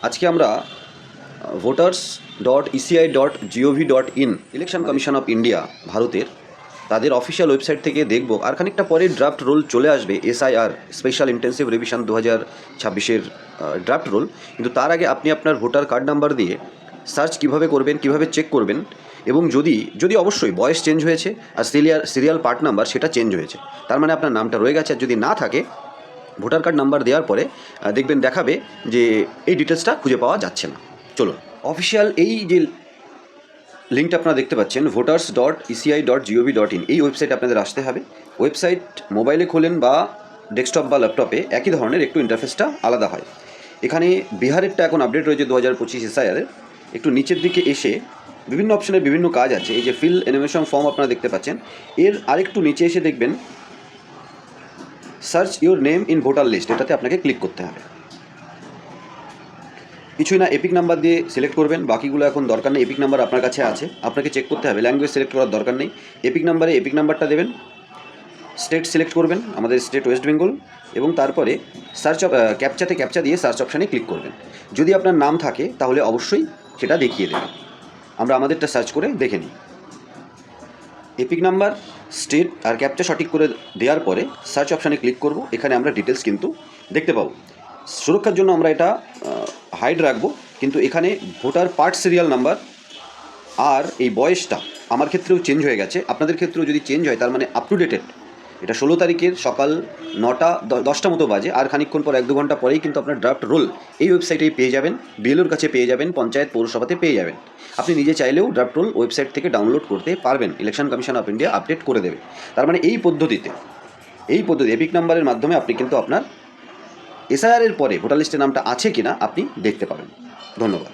আজকে আমরা voters.eci.gov.in election commission of India ভারতের তাদের অফিসিয়াল ওয়েবসাইট থেকে দেখব। আর খানিকটা পরে ড্রাফট রোল চলে আসবে, SIR স্পেশাল ইন্টেন্সিভ রিভিশন 2026-এর ড্রাফট রোল। কিন্তু তার আগে আপনি আপনার ভোটার কার্ড নাম্বার দিয়ে সার্চ কীভাবে করবেন, কীভাবে চেক করবেন, এবং যদি অবশ্যই বয়স চেঞ্জ হয়েছে আর সিরিয়াল পার্ট নাম্বার সেটা চেঞ্জ হয়েছে, তার মানে আপনার নামটা রয়ে গেছে। আর যদি না থাকে, ভোটার কার্ড নাম্বার দেওয়ার পরে দেখবেন দেখাবে যে এই ডিটেলসটা খুঁজে পাওয়া যাচ্ছে না। চলুন, অফিসিয়াল এই যে লিঙ্কটা আপনারা দেখতে পাচ্ছেন, voters.eci.gov.in, এই ওয়েবসাইটে আপনাদের আসতে হবে। ওয়েবসাইট মোবাইলে খোলেন বা ডেস্কটপ বা ল্যাপটপে, একই ধরনের, একটু ইন্টারফেসটা আলাদা হয়। এখানে বিহারেরটা এখন আপডেট রয়েছে 2025 SIR-এর। একটু নিচের দিকে এসে বিভিন্ন অপশনের বিভিন্ন কাজ আছে। এই যে ফিল এনিমেশন ফর্ম আপনারা দেখতে পাচ্ছেন, এর আরেকটু নিচে এসে দেখবেন search your name in voter list, এটাতে আপনাকে ক্লিক করতে হবে। কিছুই না, এপিক নাম্বার দিয়ে সিলেক্ট করবেন, বাকিগুলো এখন দরকার নেই। এপিক নাম্বার আপনার কাছে আছে, আপনাকে চেক করতে হবে, ল্যাঙ্গুয়েজ সিলেক্ট করার দরকার নেই। এপিক নাম্বারটা দেবেন, স্টেট সিলেক্ট করবেন, আমাদের স্টেট ওয়েস্ট বেঙ্গল, এবং তারপরে সার্চ ক্যাপচা দিয়ে সার্চ অপশানে ক্লিক করবেন। যদি আপনার নাম থাকে তাহলে অবশ্যই সেটা দেখিয়ে দেবে। আমরা আমাদেরটা সার্চ করে দেখে নিই। এপিক নাম্বার, স্টেট আর ক্যাপচা সঠিক করে দেওয়ার পরে সার্চ অপশানে ক্লিক করব। এখানে আমরা ডিটেলস কিন্তু দেখতে পাবো। সুরক্ষার জন্য আমরা এটা হাইড রাখবো, কিন্তু এখানে ভোটার পার্ট সিরিয়াল নাম্বার আর এই বয়সটা আমার ক্ষেত্রেও চেঞ্জ হয়ে গেছে। আপনাদের ক্ষেত্রেও যদি চেঞ্জ হয়, তার মানে আপ টু ডেটেড। এটা 16 তারিখের সকাল 9টা-10টা মতো বাজে। আর খানিকক্ষণ পর 1-2 ঘন্টা পরেই কিন্তু আপনার ড্রাফট রোল এই ওয়েবসাইটেই পেয়ে যাবেন, বিএলওর কাছে পেয়ে যাবেন, পঞ্চায়েত পৌরসভাতে পেয়ে যাবেন। আপনি নিজে চাইলেও ড্রাফট রোল ওয়েবসাইট থেকে ডাউনলোড করতে পারবেন, election commission of India update করে দেবে। তার মানে এই পদ্ধতি এপিক নাম্বারের মাধ্যমে আপনি কিন্তু আপনার SIR-এর পরে ভোটার লিস্টের নামটা আছে কিনা আপনি দেখতে পাবেন। ধন্যবাদ।